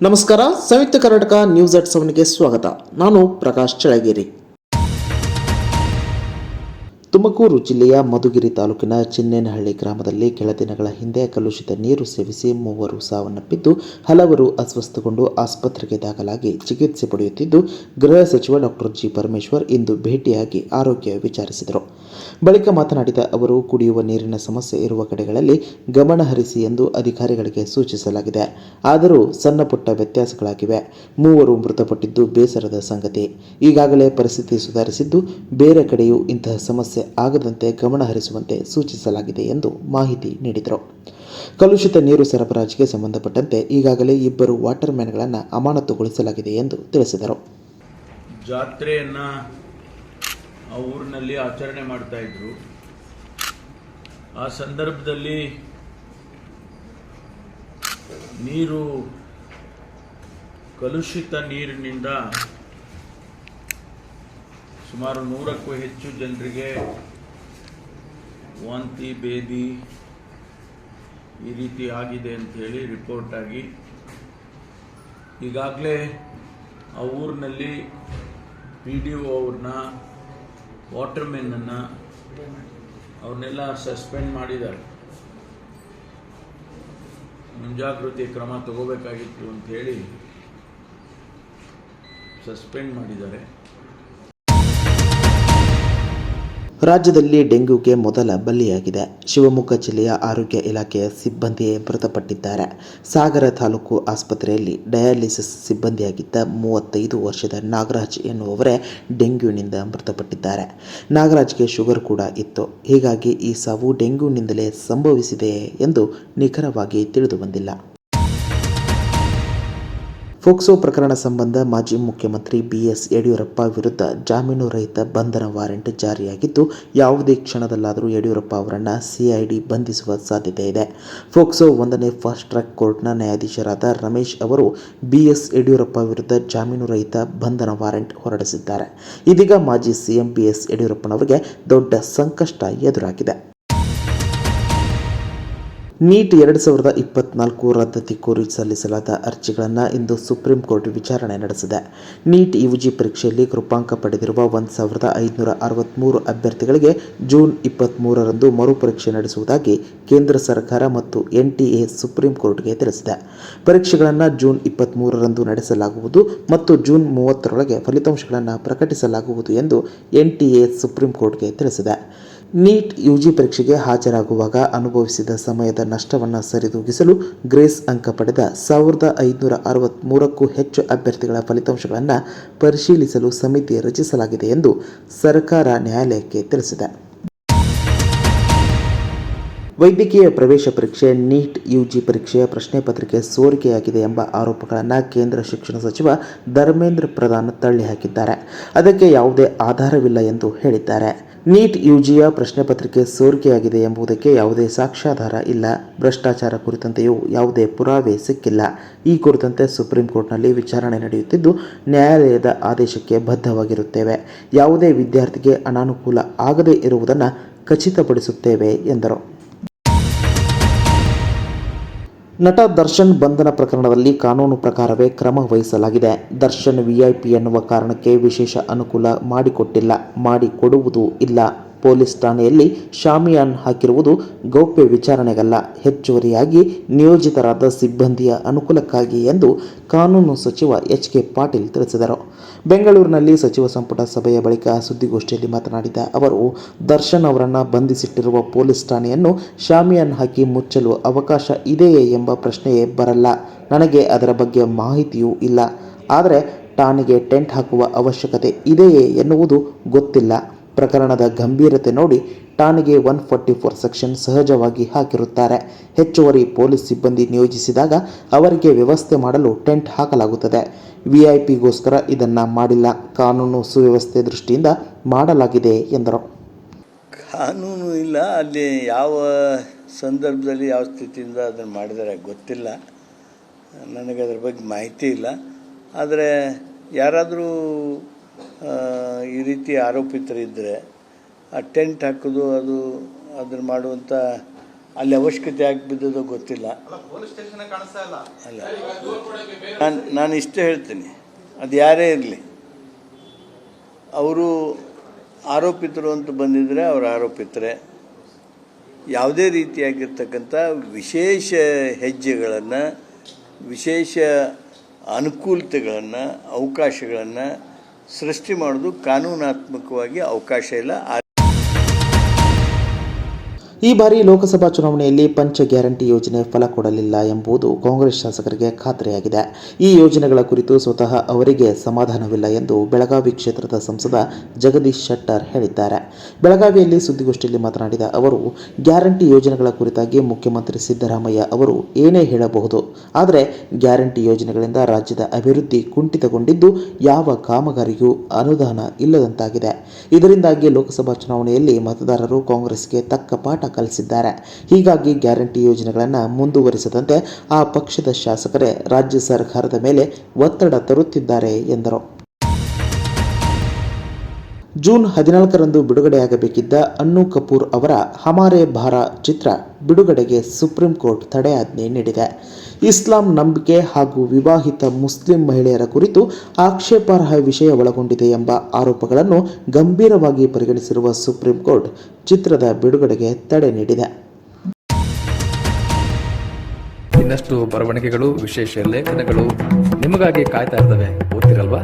ನಮಸ್ಕಾರ. ಸಂಯುಕ್ತ Karnataka news at 7ಗೆ ಸ್ವಾಗತ. ನಾನು ಪ್ರಕಾಶ್ ಚಳಗೇರಿ. ತುಮಕೂರು ಜಿಲ್ಲೆಯ ಮಧುಗಿರಿ ತಾಲೂಕಿನ ಚಿನ್ನೇನಹಳ್ಳಿ ಗ್ರಾಮದಲ್ಲಿ ಕೆಲ ದಿನಗಳ ಹಿಂದೆ ಕಲುಷಿತ ನೀರು ಸೇವಿಸಿ 3 ಸಾವನ್ನಪ್ಪಿದ್ದು, ಹಲವರು ಅಸ್ವಸ್ಥಗೊಂಡು ಆಸ್ಪತ್ರೆಗೆ ದಾಖಲಾಗಿ ಚಿಕಿತ್ಸೆ ಪಡೆಯುತ್ತಿದ್ದು, ಗೃಹ ಸಚಿವ ಡಾಕ್ಟರ್ ಜಿ. ಪರಮೇಶ್ವರ್ ಇಂದು ಭೇಟಿಯಾಗಿ ಆರೋಗ್ಯ ವಿಚಾರಿಸಿದರು. ಬಳಿಕ ಮಾತನಾಡಿದ ಅವರು, ಕುಡಿಯುವ ನೀರಿನ ಸಮಸ್ಯೆ ಇರುವ ಕಡೆಗಳಲ್ಲಿ ಗಮನ ಹರಿಸಿ ಎಂದು ಅಧಿಕಾರಿಗಳಿಗೆ ಸೂಚಿಸಲಾಗಿದೆ. ಆದರೂ ಸಣ್ಣ ಪುಟ್ಟ ವ್ಯತ್ಯಾಸಗಳಾಗಿವೆ. 3 ಮೃತಪಟ್ಟಿದ್ದು ಬೇಸರದ ಸಂಗತಿ. ಈಗಾಗಲೇ ಪರಿಸ್ಥಿತಿ ಸುಧಾರಿಸಿದ್ದು, ಬೇರೆ ಕಡೆಯೂ ಇಂತಹ ಸಮಸ್ಯೆ ಆಗದಂತೆ ಗಮನ ಹರಿಸುವಂತೆ ಸೂಚಿಸಲಾಗಿದೆ ಎಂದು ಮಾಹಿತಿ ನೀಡಿದರು. ಕಲುಷಿತ ನೀರು ಸರಬರಾಜಿಗೆ ಸಂಬಂಧಪಟ್ಟಂತೆ ಈಗಾಗಲೇ 2 ವಾಟರ್ ಮ್ಯಾನ್ಗಳನ್ನು ಅಮಾನತುಗೊಳಿಸಲಾಗಿದೆ ಎಂದು ತಿಳಿಸಿದರು. ಜಾತ್ರೆಯನ್ನ ಆ ಊರಿನಲ್ಲಿ ಆಚರಣೆ ಮಾಡ್ತಾ ಇದ್ರು. ಆ ಸಂದರ್ಭದಲ್ಲಿ ನೀರು ಕಲುಷಿತ ನೀರಿನಿಂದ ಸುಮಾರು 100ಕ್ಕೂ ಹೆಚ್ಚು ಜನರಿಗೆ ವಾಂತಿ ಭೇದಿ ಈ ರೀತಿ ಆಗಿದೆ ಅಂತ ಹೇಳಿ ರಿಪೋರ್ಟ್ ಆಗಿ ಈಗಾಗಲೇ ಆ ಊರಿನಲ್ಲಿ PDO ಅವ್ರನ್ನ, ವಾಟರ್ಮೆನ್ನನ್ನು ಅವ್ರನ್ನೆಲ್ಲ ಸಸ್ಪೆಂಡ್ ಮಾಡಿದ್ದಾರೆ. ಮುಂಜಾಗೃತಿ ಕ್ರಮ ತಗೋಬೇಕಾಗಿತ್ತು ಅಂತ ಹೇಳಿ ಸಸ್ಪೆಂಡ್ ಮಾಡಿದ್ದಾರೆ. ರಾಜ್ಯದಲ್ಲಿ ಡೆಂಗ್ಯೂಗೆ ಮೊದಲ ಬಲಿಯಾಗಿದೆ. ಶಿವಮೊಗ್ಗ ಜಿಲ್ಲೆಯ ಆರೋಗ್ಯ ಇಲಾಖೆಯ ಸಿಬ್ಬಂದಿಯೇ ಮೃತಪಟ್ಟಿದ್ದಾರೆ. ಸಾಗರ ತಾಲೂಕು ಆಸ್ಪತ್ರೆಯಲ್ಲಿ ಡಯಾಲಿಸಿಸ್ ಸಿಬ್ಬಂದಿಯಾಗಿದ್ದ 35 ವರ್ಷದ ನಾಗರಾಜ್ ಎನ್ನುವವರೇ ಡೆಂಗ್ಯೂನಿಂದ ಮೃತಪಟ್ಟಿದ್ದಾರೆ. ನಾಗರಾಜ್ಗೆ ಶುಗರ್ ಕೂಡ ಇತ್ತು. ಹೀಗಾಗಿ ಈ ಸಾವು ಡೆಂಗ್ಯೂನಿಂದಲೇ ಸಂಭವಿಸಿದೆಯೇ ಎಂದು ನಿಖರವಾಗಿ ತಿಳಿದುಬಂದಿಲ್ಲ. ಫೋಕ್ಸೋ ಪ್ರಕರಣ ಸಂಬಂಧ ಮಾಜಿ ಮುಖ್ಯಮಂತ್ರಿ BS ಯಡಿಯೂರಪ್ಪ ವಿರುದ್ಧ ಜಾಮೀನು ರಹಿತ ಬಂಧನ ವಾರೆಂಟ್ ಜಾರಿಯಾಗಿದ್ದು, ಯಾವುದೇ ಕ್ಷಣದಲ್ಲಾದರೂ ಯಡಿಯೂರಪ್ಪ ಅವರನ್ನು CID ಬಂಧಿಸುವ ಸಾಧ್ಯತೆ ಇದೆ. ಫೋಕ್ಸೋ 1ನೇ ಫಾಸ್ಟ್ ಟ್ರ್ಯಾಕ್ ಕೋರ್ಟ್ನ ನ್ಯಾಯಾಧೀಶರಾದ ರಮೇಶ್ ಅವರು BS ಯಡಿಯೂರಪ್ಪ ವಿರುದ್ಧ ಜಾಮೀನು ರಹಿತ ಬಂಧನ ವಾರೆಂಟ್ ಹೊರಡಿಸಿದ್ದಾರೆ. ಇದೀಗ ಮಾಜಿ CM BS ಯಡಿಯೂರಪ್ಪನವರಿಗೆ ದೊಡ್ಡ ಸಂಕಷ್ಟ ಎದುರಾಗಿದೆ. ನೀಟ್ 2024 ರದ್ದತಿ ಕೋರಿ ಸಲ್ಲಿಸಲಾದ ಅರ್ಜಿಗಳನ್ನು ಇಂದು ಸುಪ್ರೀಂ ಕೋರ್ಟ್ ವಿಚಾರಣೆ ನಡೆಸಿದೆ. ನೀಟ್ UG ಪರೀಕ್ಷೆಯಲ್ಲಿ ಕೃಪಾಂಕ ಪಡೆದಿರುವ 1563 ಅಭ್ಯರ್ಥಿಗಳಿಗೆ ಜೂನ್ 23ರಂದು ಮರುಪರೀಕ್ಷೆ ನಡೆಸುವುದಾಗಿ ಕೇಂದ್ರ ಸರ್ಕಾರ ಮತ್ತು NTA ಸುಪ್ರೀಂ ಕೋರ್ಟ್ಗೆ ತಿಳಿಸಿದೆ. ಪರೀಕ್ಷೆಗಳನ್ನು ಜೂನ್ 23ರಂದು ನಡೆಸಲಾಗುವುದು ಮತ್ತು ಜೂನ್ 30ರೊಳಗೆ ಫಲಿತಾಂಶಗಳನ್ನು ಪ್ರಕಟಿಸಲಾಗುವುದು ಎಂದು NTA ಸುಪ್ರೀಂ ಕೋರ್ಟ್ಗೆ ತಿಳಿಸಿದೆ. ನೀಟ್ UG ಪರೀಕ್ಷೆಗೆ ಹಾಜರಾಗುವಾಗ ಅನುಭವಿಸಿದ ಸಮಯದ ನಷ್ಟವನ್ನು ಸರಿದೂಗಿಸಲು ಗ್ರೇಸ್ ಅಂಕ ಪಡೆದ 1563ಕ್ಕೂ ಹೆಚ್ಚು ಅಭ್ಯರ್ಥಿಗಳ ಫಲಿತಾಂಶಗಳನ್ನು ಪರಿಶೀಲಿಸಲು ಸಮಿತಿ ರಚಿಸಲಾಗಿದೆ ಎಂದು ಸರ್ಕಾರ ನ್ಯಾಯಾಲಯಕ್ಕೆ ತಿಳಿಸಿದೆ. ವೈದ್ಯಕೀಯ ಪ್ರವೇಶ ಪರೀಕ್ಷೆ ನೀಟ್ UG ಪರೀಕ್ಷೆಯ ಪ್ರಶ್ನೆ ಪತ್ರಿಕೆ ಸೋರಿಕೆಯಾಗಿದೆ ಎಂಬ ಆರೋಪಗಳನ್ನು ಕೇಂದ್ರ ಶಿಕ್ಷಣ ಸಚಿವ ಧರ್ಮೇಂದ್ರ ಪ್ರಧಾನ್ ತಳ್ಳಿಹಾಕಿದ್ದಾರೆ. ಅದಕ್ಕೆ ಯಾವುದೇ ಆಧಾರವಿಲ್ಲ ಎಂದು ಹೇಳಿದ್ದಾರೆ. ನೀಟ್ UGಯ ಪ್ರಶ್ನೆ ಪತ್ರಿಕೆ ಸೋರಿಕೆಯಾಗಿದೆ ಎಂಬುದಕ್ಕೆ ಯಾವುದೇ ಸಾಕ್ಷ್ಯಾಧಾರ ಇಲ್ಲ. ಭ್ರಷ್ಟಾಚಾರ ಕುರಿತಂತೆಯೂ ಯಾವುದೇ ಪುರಾವೆ ಸಿಕ್ಕಿಲ್ಲ. ಈ ಕುರಿತಂತೆ ಸುಪ್ರೀಂ ಕೋರ್ಟ್ನಲ್ಲಿ ವಿಚಾರಣೆ ನಡೆಯುತ್ತಿದ್ದು, ನ್ಯಾಯಾಲಯದ ಆದೇಶಕ್ಕೆ ಬದ್ಧವಾಗಿರುತ್ತೇವೆ. ಯಾವುದೇ ವಿದ್ಯಾರ್ಥಿಗೆ ಅನಾನುಕೂಲ ಆಗದೇ ಇರುವುದನ್ನು ಖಚಿತಪಡಿಸುತ್ತೇವೆ ಎಂದರು. ನಟ ದರ್ಶನ್ ಬಂಧನ ಪ್ರಕರಣದಲ್ಲಿ ಕಾನೂನು ಪ್ರಕಾರವೇ ಕ್ರಮ ವಹಿಸಲಾಗಿದೆ. ದರ್ಶನ್ VIP ಎನ್ನುವ ಕಾರಣಕ್ಕೆ ವಿಶೇಷ ಅನುಕೂಲ ಮಾಡಿಕೊಟ್ಟಿಲ್ಲ, ಮಾಡಿಕೊಡುವುದೂ ಇಲ್ಲ. ಪೊಲೀಸ್ ಠಾಣೆಯಲ್ಲಿ ಶಾಮಿಯಾನ್ ಹಾಕಿರುವುದು ಗೌಪ್ಯ ವಿಚಾರಣೆಗಲ್ಲ, ಹೆಚ್ಚುವರಿಯಾಗಿ ನಿಯೋಜಿತರಾದ ಸಿಬ್ಬಂದಿಯ ಅನುಕೂಲಕ್ಕಾಗಿ ಎಂದು ಕಾನೂನು ಸಚಿವ HK ಪಾಟೀಲ್ ತಿಳಿಸಿದರು. ಬೆಂಗಳೂರಿನಲ್ಲಿ ಸಚಿವ ಸಂಪುಟ ಸಭೆಯ ಬಳಿಕ ಸುದ್ದಿಗೋಷ್ಠಿಯಲ್ಲಿ ಮಾತನಾಡಿದ ಅವರು, ದರ್ಶನ್ ಅವರನ್ನು ಬಂಧಿಸಿಟ್ಟಿರುವ ಪೊಲೀಸ್ ಠಾಣೆಯನ್ನು ಶಾಮಿಯಾನ್ ಹಾಕಿ ಮುಚ್ಚಲು ಅವಕಾಶ ಇದೆಯೇ ಎಂಬ ಪ್ರಶ್ನೆಯೇ ಬರಲ್ಲ. ನನಗೆ ಅದರ ಬಗ್ಗೆ ಮಾಹಿತಿಯೂ ಇಲ್ಲ. ಆದರೆ ಠಾಣೆಗೆ ಟೆಂಟ್ ಹಾಕುವ ಅವಶ್ಯಕತೆ ಇದೆಯೇ ಎನ್ನುವುದು ಗೊತ್ತಿಲ್ಲ. ಪ್ರಕರಣದ ಗಂಭೀರತೆ ನೋಡಿ ಠಾಣೆಗೆ 144 ಸೆಕ್ಷನ್ ಸಹಜವಾಗಿ ಹಾಕಿರುತ್ತಾರೆ. ಹೆಚ್ಚುವರಿ ಪೊಲೀಸ್ ಸಿಬ್ಬಂದಿ ನಿಯೋಜಿಸಿದಾಗ ಅವರಿಗೆ ವ್ಯವಸ್ಥೆ ಮಾಡಲು ಟೆಂಟ್ ಹಾಕಲಾಗುತ್ತದೆ. VIPಗೋಸ್ಕರ ಇದನ್ನು ಮಾಡಿಲ್ಲ. ಕಾನೂನು ಸುವ್ಯವಸ್ಥೆ ದೃಷ್ಟಿಯಿಂದ ಮಾಡಲಾಗಿದೆ ಎಂದರು. ಕಾನೂನು ಇಲ್ಲ, ಅಲ್ಲಿ ಯಾವ ಸಂದರ್ಭದಲ್ಲಿ ಯಾವ ಸ್ಥಿತಿಯಿಂದ ಅದನ್ನು ಮಾಡಿದರೆ ಗೊತ್ತಿಲ್ಲ. ನನಗೆ ಅದ್ರ ಬಗ್ಗೆ ಮಾಹಿತಿ ಇಲ್ಲ. ಆದರೆ ಯಾರಾದರೂ ಈ ರೀತಿ ಆರೋಪಿತರಿದ್ದರೆ ಆ ಟೆಂಟ್ ಹಾಕೋದು, ಅದನ್ನು ಮಾಡುವಂಥ ಅಲ್ಲಿ ಅವಶ್ಯಕತೆ ಯಾಕೆ ಬಿದ್ದದೋ ಗೊತ್ತಿಲ್ಲ. ಅಲ್ಲ, ನಾನು ಇಷ್ಟೇ ಹೇಳ್ತೀನಿ, ಅದು ಯಾರೇ ಇರಲಿ, ಅವರು ಆರೋಪಿತರು ಅಂತ ಬಂದಿದ್ದರೆ ಅವರು ಆರೋಪಿತರೆ. ಯಾವುದೇ ರೀತಿಯಾಗಿರ್ತಕ್ಕಂಥ ವಿಶೇಷ ಹೆಜ್ಜೆಗಳನ್ನು, ವಿಶೇಷ ಅನುಕೂಲತೆಗಳನ್ನು, ಅವಕಾಶಗಳನ್ನು ಸೃಷ್ಟಿ ಮಾಡೋದು ಕಾನೂನಾತ್ಮಕವಾಗಿ ಅವಕಾಶ ಇಲ್ಲ. ಈ ಬಾರಿ ಲೋಕಸಭಾ ಚುನಾವಣೆಯಲ್ಲಿ ಪಂಚ ಗ್ಯಾರಂಟಿ ಯೋಜನೆ ಫಲ ಕೊಡಲಿಲ್ಲ ಎಂಬುದು ಕಾಂಗ್ರೆಸ್ ಶಾಸಕರಿಗೆ ಖಾತ್ರಿಯಾಗಿದೆ. ಈ ಯೋಜನೆಗಳ ಕುರಿತು ಸ್ವತಃ ಅವರಿಗೆ ಸಮಾಧಾನವಿಲ್ಲ ಎಂದು ಬೆಳಗಾವಿ ಕ್ಷೇತ್ರದ ಸಂಸದ ಜಗದೀಶ್ ಶೆಟ್ಟರ್ ಹೇಳಿದ್ದಾರೆ. ಬೆಳಗಾವಿಯಲ್ಲಿ ಸುದ್ದಿಗೋಷ್ಠಿಯಲ್ಲಿ ಮಾತನಾಡಿದ ಅವರು, ಗ್ಯಾರಂಟಿ ಯೋಜನೆಗಳ ಕುರಿತಾಗಿ ಮುಖ್ಯಮಂತ್ರಿ ಸಿದ್ದರಾಮಯ್ಯ ಅವರು ಏನೇ ಹೇಳಬಹುದು, ಆದರೆ ಗ್ಯಾರಂಟಿ ಯೋಜನೆಗಳಿಂದ ರಾಜ್ಯದ ಅಭಿವೃದ್ಧಿ ಕುಂಠಿತಗೊಂಡಿದ್ದು ಯಾವ ಕಾಮಗಾರಿಗೂ ಅನುದಾನ ಇಲ್ಲದಂತಾಗಿದೆ. ಇದರಿಂದಾಗಿ ಲೋಕಸಭಾ ಚುನಾವಣೆಯಲ್ಲಿ ಮತದಾರರು ಕಾಂಗ್ರೆಸ್ಗೆ ತಕ್ಕ ಪಾಠ ಕಲಿಸಿದ್ದಾರೆ. ಹೀಗಾಗಿ ಗ್ಯಾರಂಟಿ ಯೋಜನೆಗಳನ್ನು ಮುಂದುವರಿಸದಂತೆ ಆ ಪಕ್ಷದ ಶಾಸಕರೇ ರಾಜ್ಯ ಸರ್ಕಾರದ ಮೇಲೆ ಒತ್ತಡ ತರುತ್ತಿದ್ದಾರೆ ಎಂದರು. ಜೂನ್ 14ರಂದು ಬಿಡುಗಡೆಯಾಗಬೇಕಿದ್ದ ಅನ್ನು ಕಪೂರ್ ಅವರ ಹಮಾರೆ ಭಾರ ಚಿತ್ರ ಬಿಡುಗಡೆಗೆ ಸುಪ್ರೀಂ ಕೋರ್ಟ್ ತಡೆಯಾಜ್ಞೆ ನೀಡಿದೆ. ಇಸ್ಲಾಂ ನಂಬಿಕೆ ಹಾಗೂ ವಿವಾಹಿತ ಮುಸ್ಲಿಂ ಮಹಿಳೆಯರ ಕುರಿತು ಆಕ್ಷೇಪಾರ್ಹ ವಿಷಯ ಒಳಗೊಂಡಿದೆ ಎಂಬ ಆರೋಪಗಳನ್ನು ಗಂಭೀರವಾಗಿ ಪರಿಗಣಿಸಿರುವ ಸುಪ್ರೀಂ ಕೋರ್ಟ್ ಚಿತ್ರದ ಬಿಡುಗಡೆಗೆ ತಡೆ ನೀಡಿದೆ. ಇನ್ನಷ್ಟು ಬರವಣಿಗೆಗಳು, ವಿಶೇಷ ಲೇಖನಗಳು ನಿಮಗಾಗಿ ಕಾಯ್ತಾ ಇರ್ತವೆ. ಓದ್ತಿರಲ್ವಾ?